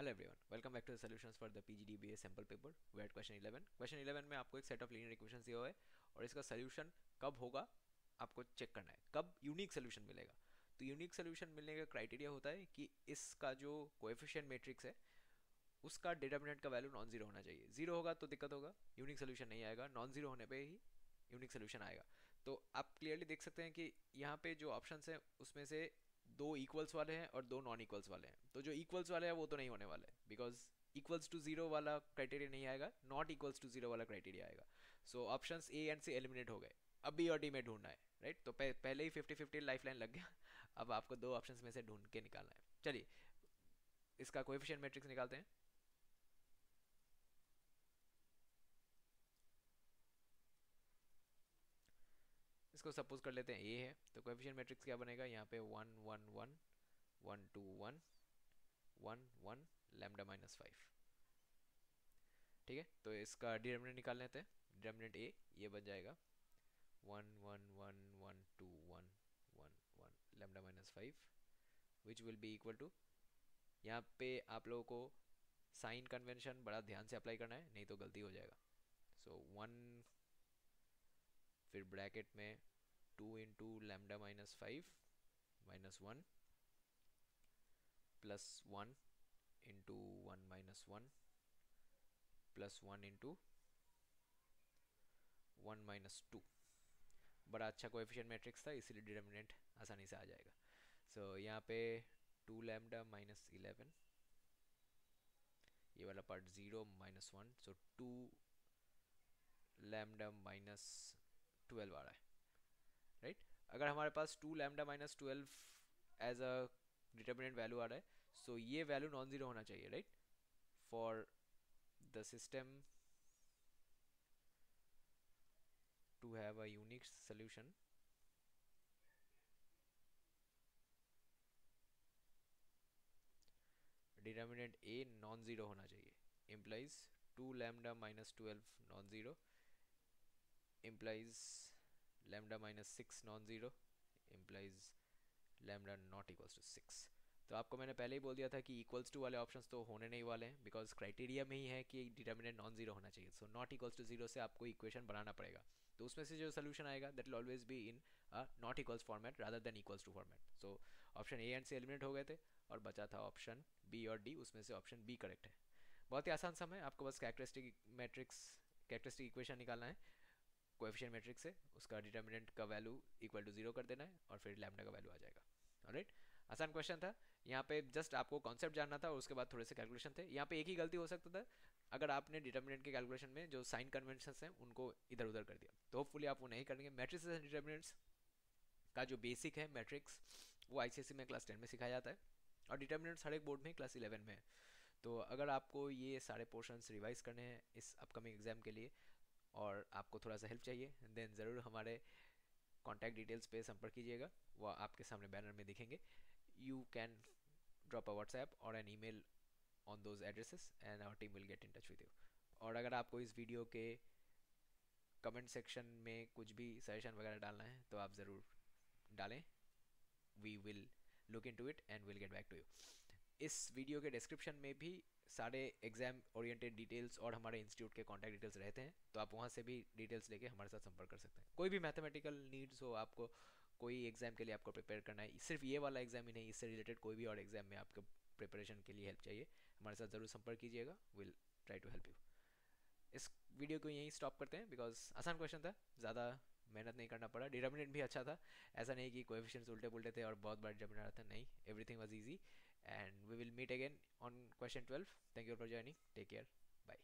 Hello everyone, welcome back to the solutions for the PGDBA sample paper. We at question 11। Question 11 में आपको एक set of linear equations दिया हुआ है और इसका सोल्यूशन कब होगा आपको चेक करना है, कब यूनिक सोल्यूशन मिलेगा। तो यूनिक सोल्यूशन मिलने का क्राइटेरिया होता है कि इसका जो कोएफिशिएंट मैट्रिक्स है उसका डिटर्मिनेंट का वैल्यू नॉन जीरो होना चाहिए। जीरो होगा तो दिक्कत होगा, यूनिक सोल्यूशन नहीं आएगा। नॉन जीरो होने पे ही यूनिक सोल्यूशन आएगा। तो आप क्लियरली देख सकते हैं कि यहाँ पे जो ऑप्शंस हैं उसमें से दो इक्वल्स वाले हैं और दो नॉन इक्वल्स वाले हैं। तो जो इक्वल्स वाले हैं वो तो नहीं होने वाले, बिकॉज इक्वल्स टू जीरो वाला क्राइटेरिया नहीं आएगा, नॉट इक्वल्स टू जीरो वाला क्राइटेरिया आएगा। So options A and C eliminate हो गए। अब बी और डी में ढूंढना है, राइट। तो पहले ही 50-50 लाइफ लाइन लग गया। अब आपको दो ऑप्शंस में से ढूंढ के निकालना है। चलिए इसका कोएफिशिएंट मैट्रिक्स निकालते हैं। इसको सपोज कर लेते हैं ए है, तो कोएफिशिएंट मैट्रिक्स क्या बनेगा, यहाँ पे 1 1 1 1 2 1 1 1 लैम्डा -5। ठीक है, तो इसका डिटर्मिनेंट निकाल लेते हैं। डिटर्मिनेंट ए ये बन जाएगा 1 1 1 1 2 1 1 1 lambda -5 which will be equal to, यहाँ पे आप लोगों को साइन कन्वेंशन बड़ा ध्यान से अप्लाई करना है, नहीं तो गलती हो जाएगा। सो 1 फिर ब्रैकेट में 2 × λ-5 -1 प्लस 1 × 1 - 1 प्लस 1 × 1 - 2। बड़ा अच्छा कोएफिशिएंट मैट्रिक्स था, इसीलिए डिटर्मिनेंट आसानी से आ जाएगा। सो यहाँ पे 2λ - 11, ये वाला पार्ट 0 - 1, सो 2λ - 12 आ रहा है, राइट। अगर हमारे पास 2λ - 12 एज अ डिटर्मिनेंट वैल्यू आ रहा है, सो ये वैल्यू नॉन जीरो होना चाहिए, right. For the system to have a unique solution, determinant a non zero होना चाहिए। Implies 2λ - 12 non zero, implies λ - 6 non zero, implies lambda not equals to 6। तो आपको मैंने पहले ही बोल दिया था कि इक्वल्स टू वाले ऑप्शंस तो होने नहीं वाले हैं, बिकॉज क्राइटेरिया में ही है कि डिटर्मिनेंट नॉन जीरो होना चाहिए। So not equals to zero से आपको इक्वेशन बनाना पड़ेगा। तो उसमें से जो सोल्यूशन आएगा that will always be in not equals format rather than equals to format. So option A and C eliminate हो गए थे और बचा था ऑप्शन बी और डी, उसमें से ऑप्शन बी करेक्ट है। बहुत ही आसान सम है, आपको बस कैरेक्टरिस्टिक मैट्रिक्स कैरेक्टरिस्टिक इक्वेशन निकालना है कोएफिशिएंट मैट्रिक्स से, उसका डिटर्मिनेंट का वैल्यू इक्वल टू जीरो कर देना है और फिर लैम्डा का वैल्यू आ जाएगा। ऑलराइट, आसान क्वेश्चन था। यहाँ पे जस्ट आपको कॉन्सेप्ट जानना था और उसके बाद थोड़े से कैलकुलेशन थे। यहाँ पे एक ही गलती हो सकता था, अगर आपने डिटर्मिनेंट के कैलकुलेशन में जो साइन कन्वेंशंस हैं उनको इधर उधर कर दिया, तो होपफुली आप वो नहीं करेंगे। मैट्रिसेस एंड डिटर्मिनेंट्स का जो बेसिक है मैट्रिक्स, वो आईसीएसई में क्लास 10 में सिखाया जाता है और डिटर्मिनेंट्स हर एक बोर्ड में क्लास 11 में है। तो अगर आपको ये सारे पोर्शंस रिवाइज करने हैं इस अपकमिंग एग्जाम के लिए और आपको थोड़ा सा हेल्प चाहिए, देन ज़रूर हमारे कॉन्टैक्ट डिटेल्स पे संपर्क कीजिएगा, वो आपके सामने बैनर में दिखेंगे। You can drop a WhatsApp और an email on those addresses and our team will get in touch with you. और अगर आपको इस वीडियो के कमेंट सेक्शन में कुछ भी सजेशन वगैरह डालना है तो आप ज़रूर डालें, we will look into it and will get back to you. इस वीडियो के डिस्क्रिप्शन में भी सारे एग्जाम ओरिएंटेड डिटेल्स और हमारे इंस्टीट्यूट के कॉन्टैक्ट डिटेल्स रहते हैं, तो आप वहाँ से भी डिटेल्स लेके हमारे साथ संपर्क कर सकते हैं। कोई भी मैथमेटिकल नीड्स हो, आपको कोई एग्जाम के लिए आपको प्रिपेयर करना है, सिर्फ ये वाला एग्जाम ही नहीं, इससे रिलेटेड कोई भी और एग्जाम में आपको प्रिपरेशन के लिए हेल्प चाहिए, हमारे साथ ज़रूर संपर्क कीजिएगा। Will try to help you. इस वीडियो को यहीं स्टॉप करते हैं, बिकॉज आसान क्वेश्चन था, ज़्यादा मेहनत नहीं करना पड़ा। डिटर्मिनेंट भी अच्छा था, ऐसा नहीं कि कोएफिशिएंट्स उल्टे पुल्टे थे और बहुत बार डिटर्मिनेंट था, नहीं, everything was easy. And we will meet again on question 12। Thank you for joining, take care, bye.